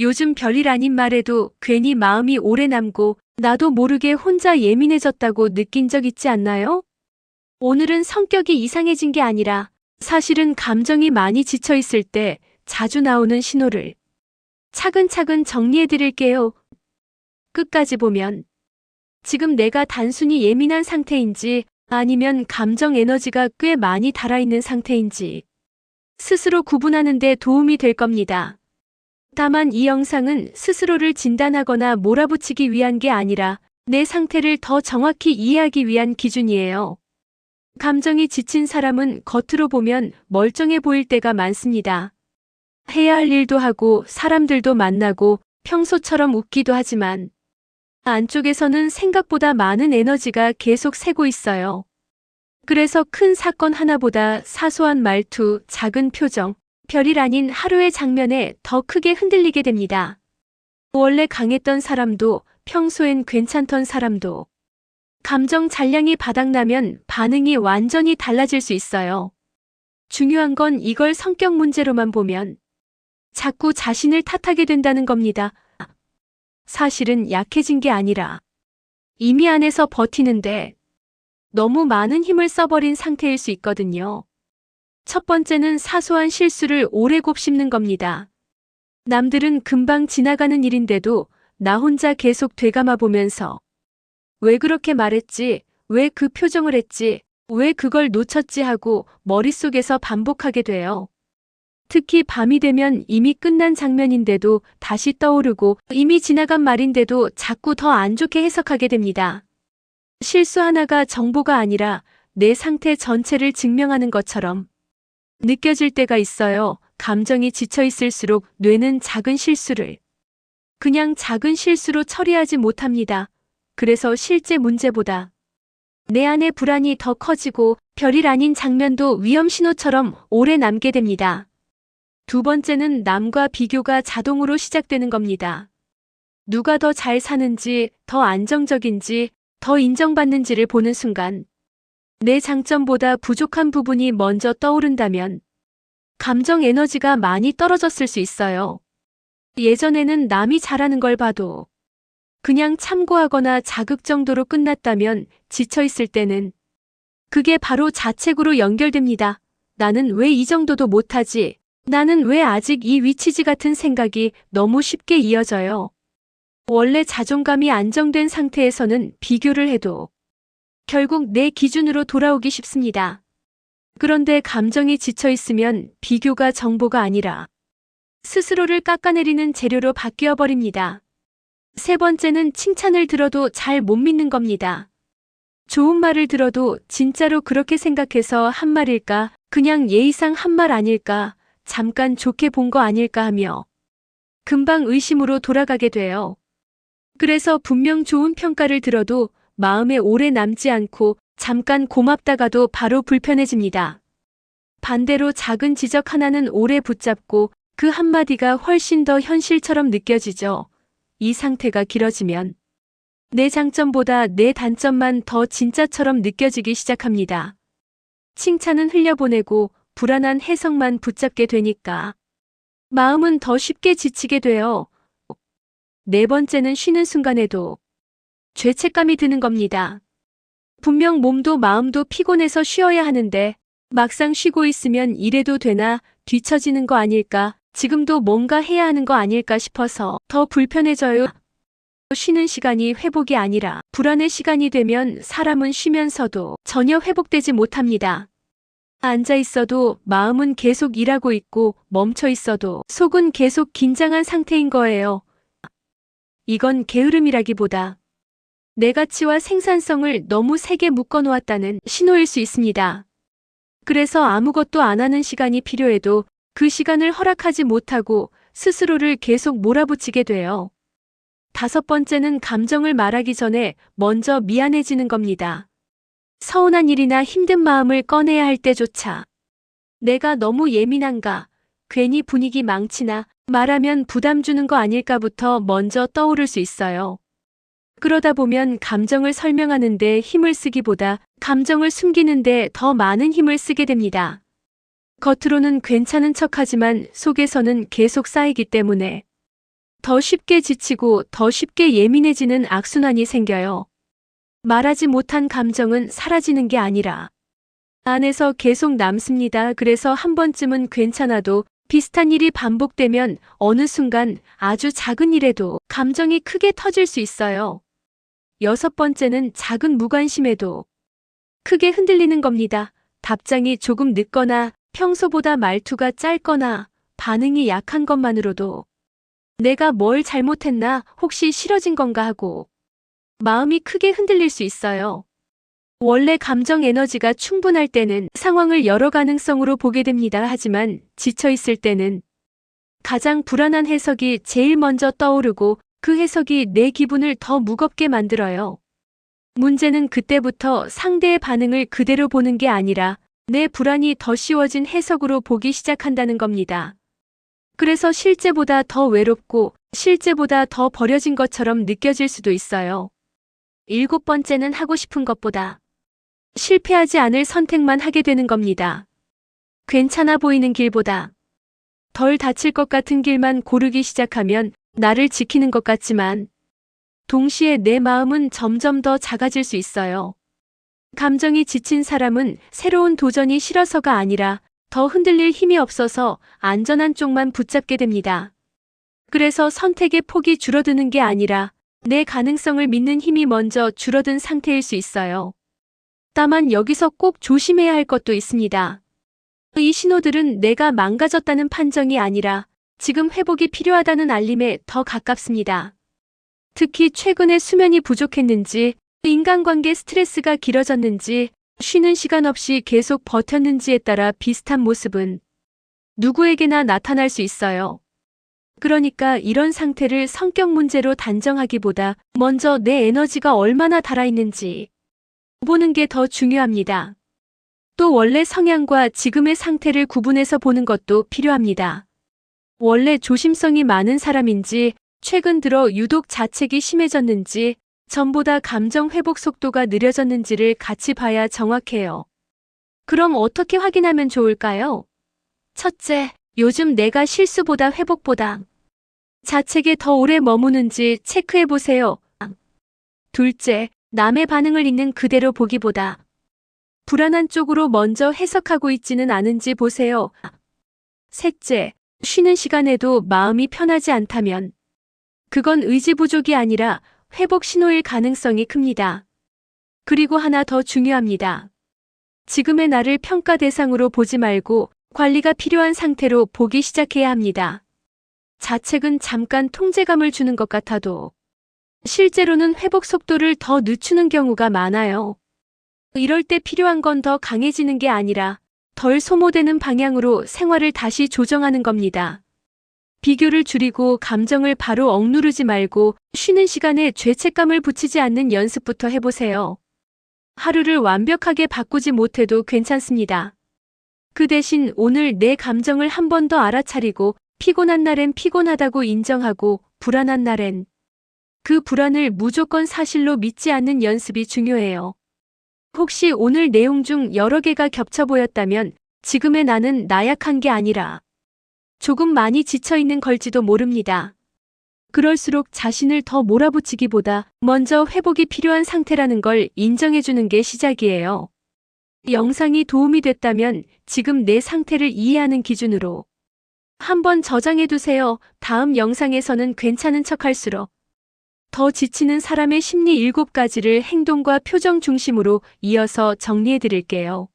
요즘 별일 아닌 말에도 괜히 마음이 오래 남고 나도 모르게 혼자 예민해졌다고 느낀 적 있지 않나요? 오늘은 성격이 이상해진 게 아니라 사실은 감정이 많이 지쳐 있을 때 자주 나오는 신호를 차근차근 정리해 드릴게요. 끝까지 보면 지금 내가 단순히 예민한 상태인지 아니면 감정 에너지가 꽤 많이 달아있는 상태인지 스스로 구분하는 데 도움이 될 겁니다. 다만 이 영상은 스스로를 진단하거나 몰아붙이기 위한 게 아니라 내 상태를 더 정확히 이해하기 위한 기준이에요. 감정이 지친 사람은 겉으로 보면 멀쩡해 보일 때가 많습니다. 해야 할 일도 하고 사람들도 만나고 평소처럼 웃기도 하지만 안쪽에서는 생각보다 많은 에너지가 계속 새고 있어요. 그래서 큰 사건 하나보다 사소한 말투, 작은 표정, 별일 아닌 하루의 장면에 더 크게 흔들리게 됩니다. 원래 강했던 사람도 평소엔 괜찮던 사람도 감정 잔량이 바닥나면 반응이 완전히 달라질 수 있어요. 중요한 건 이걸 성격 문제로만 보면 자꾸 자신을 탓하게 된다는 겁니다. 사실은 약해진 게 아니라 이미 안에서 버티는데 너무 많은 힘을 써버린 상태일 수 있거든요. 첫 번째는 사소한 실수를 오래 곱씹는 겁니다. 남들은 금방 지나가는 일인데도 나 혼자 계속 되감아 보면서 왜 그렇게 말했지? 왜 그 표정을 했지? 왜 그걸 놓쳤지? 하고 머릿속에서 반복하게 돼요. 특히 밤이 되면 이미 끝난 장면인데도 다시 떠오르고 이미 지나간 말인데도 자꾸 더 안 좋게 해석하게 됩니다. 실수 하나가 정보가 아니라 내 상태 전체를 증명하는 것처럼 느껴질 때가 있어요. 감정이 지쳐 있을수록 뇌는 작은 실수를 그냥 작은 실수로 처리하지 못합니다. 그래서 실제 문제보다 내 안의 불안이 더 커지고 별일 아닌 장면도 위험 신호처럼 오래 남게 됩니다. 두 번째는 남과 비교가 자동으로 시작되는 겁니다. 누가 더 잘 사는지, 더 안정적인지, 더 인정받는지를 보는 순간 내 장점보다 부족한 부분이 먼저 떠오른다면 감정 에너지가 많이 떨어졌을 수 있어요. 예전에는 남이 잘하는 걸 봐도 그냥 참고하거나 자극 정도로 끝났다면 지쳐있을 때는 그게 바로 자책으로 연결됩니다. 나는 왜 이 정도도 못하지? 나는 왜 아직 이 위치지 같은 생각이 너무 쉽게 이어져요. 원래 자존감이 안정된 상태에서는 비교를 해도 결국 내 기준으로 돌아오기 쉽습니다. 그런데 감정이 지쳐 있으면 비교가 정보가 아니라 스스로를 깎아내리는 재료로 바뀌어 버립니다. 세 번째는 칭찬을 들어도 잘 못 믿는 겁니다. 좋은 말을 들어도 진짜로 그렇게 생각해서 한 말일까? 그냥 예의상 한 말 아닐까? 잠깐 좋게 본 거 아닐까 하며 금방 의심으로 돌아가게 돼요. 그래서 분명 좋은 평가를 들어도 마음에 오래 남지 않고 잠깐 고맙다가도 바로 불편해집니다. 반대로 작은 지적 하나는 오래 붙잡고 그 한마디가 훨씬 더 현실처럼 느껴지죠. 이 상태가 길어지면 내 장점보다 내 단점만 더 진짜처럼 느껴지기 시작합니다. 칭찬은 흘려보내고 불안한 해석만 붙잡게 되니까 마음은 더 쉽게 지치게 돼요. 네 번째는 쉬는 순간에도 죄책감이 드는 겁니다. 분명 몸도 마음도 피곤해서 쉬어야 하는데 막상 쉬고 있으면 이래도 되나? 뒤처지는 거 아닐까? 지금도 뭔가 해야 하는 거 아닐까 싶어서 더 불편해져요. 쉬는 시간이 회복이 아니라 불안의 시간이 되면 사람은 쉬면서도 전혀 회복되지 못합니다. 앉아 있어도 마음은 계속 일하고 있고 멈춰 있어도 속은 계속 긴장한 상태인 거예요. 이건 게으름이라기보다 내 가치와 생산성을 너무 세게 묶어놓았다는 신호일 수 있습니다. 그래서 아무것도 안 하는 시간이 필요해도 그 시간을 허락하지 못하고 스스로를 계속 몰아붙이게 돼요. 다섯 번째는 감정을 말하기 전에 먼저 미안해지는 겁니다. 서운한 일이나 힘든 마음을 꺼내야 할 때조차 내가 너무 예민한가, 괜히 분위기 망치나, 말하면 부담 주는 거 아닐까부터 먼저 떠오를 수 있어요. 그러다 보면 감정을 설명하는데 힘을 쓰기보다 감정을 숨기는데 더 많은 힘을 쓰게 됩니다. 겉으로는 괜찮은 척하지만 속에서는 계속 쌓이기 때문에 더 쉽게 지치고 더 쉽게 예민해지는 악순환이 생겨요. 말하지 못한 감정은 사라지는 게 아니라 안에서 계속 남습니다. 그래서 한 번쯤은 괜찮아도 비슷한 일이 반복되면 어느 순간 아주 작은 일에도 감정이 크게 터질 수 있어요. 6번째는 작은 무관심에도 크게 흔들리는 겁니다. 답장이 조금 늦거나 평소보다 말투가 짧거나 반응이 약한 것만으로도 내가 뭘 잘못했나, 혹시 싫어진 건가 하고 마음이 크게 흔들릴 수 있어요. 원래 감정 에너지가 충분할 때는 상황을 여러 가능성으로 보게 됩니다. 하지만 지쳐있을 때는 가장 불안한 해석이 제일 먼저 떠오르고 그 해석이 내 기분을 더 무겁게 만들어요. 문제는 그때부터 상대의 반응을 그대로 보는 게 아니라 내 불안이 더 씌워진 해석으로 보기 시작한다는 겁니다. 그래서 실제보다 더 외롭고 실제보다 더 버려진 것처럼 느껴질 수도 있어요. 7번째는 하고 싶은 것보다 실패하지 않을 선택만 하게 되는 겁니다. 괜찮아 보이는 길보다 덜 다칠 것 같은 길만 고르기 시작하면 나를 지키는 것 같지만 동시에 내 마음은 점점 더 작아질 수 있어요. 감정이 지친 사람은 새로운 도전이 싫어서가 아니라 더 흔들릴 힘이 없어서 안전한 쪽만 붙잡게 됩니다. 그래서 선택의 폭이 줄어드는 게 아니라 내 가능성을 믿는 힘이 먼저 줄어든 상태일 수 있어요. 다만 여기서 꼭 조심해야 할 것도 있습니다. 이 신호들은 내가 망가졌다는 판정이 아니라 지금 회복이 필요하다는 알림에 더 가깝습니다. 특히 최근에 수면이 부족했는지, 인간관계 스트레스가 길어졌는지, 쉬는 시간 없이 계속 버텼는지에 따라 비슷한 모습은 누구에게나 나타날 수 있어요. 그러니까 이런 상태를 성격 문제로 단정하기보다 먼저 내 에너지가 얼마나 달아있는지 보는 게 더 중요합니다. 또 원래 성향과 지금의 상태를 구분해서 보는 것도 필요합니다. 원래 조심성이 많은 사람인지, 최근 들어 유독 자책이 심해졌는지, 전보다 감정 회복 속도가 느려졌는지를 같이 봐야 정확해요. 그럼 어떻게 확인하면 좋을까요? 첫째, 요즘 내가 실수보다 회복보다 자책에 더 오래 머무는지 체크해 보세요. 둘째, 남의 반응을 있는 그대로 보기보다 불안한 쪽으로 먼저 해석하고 있지는 않은지 보세요. 셋째, 쉬는 시간에도 마음이 편하지 않다면 그건 의지 부족이 아니라 회복 신호일 가능성이 큽니다. 그리고 하나 더 중요합니다. 지금의 나를 평가 대상으로 보지 말고 관리가 필요한 상태로 보기 시작해야 합니다. 자책은 잠깐 통제감을 주는 것 같아도 실제로는 회복 속도를 더 늦추는 경우가 많아요. 이럴 때 필요한 건 더 강해지는 게 아니라 덜 소모되는 방향으로 생활을 다시 조정하는 겁니다. 비교를 줄이고 감정을 바로 억누르지 말고 쉬는 시간에 죄책감을 붙이지 않는 연습부터 해보세요. 하루를 완벽하게 바꾸지 못해도 괜찮습니다. 그 대신 오늘 내 감정을 한 번 더 알아차리고 피곤한 날엔 피곤하다고 인정하고 불안한 날엔 그 불안을 무조건 사실로 믿지 않는 연습이 중요해요. 혹시 오늘 내용 중 여러 개가 겹쳐 보였다면 지금의 나는 나약한 게 아니라 조금 많이 지쳐있는 걸지도 모릅니다. 그럴수록 자신을 더 몰아붙이기보다 먼저 회복이 필요한 상태라는 걸 인정해주는 게 시작이에요. 영상이 도움이 됐다면 지금 내 상태를 이해하는 기준으로 한번 저장해두세요. 다음 영상에서는 괜찮은 척할수록 더 지치는 사람의 심리 7가지를 행동과 표정 중심으로 이어서 정리해드릴게요.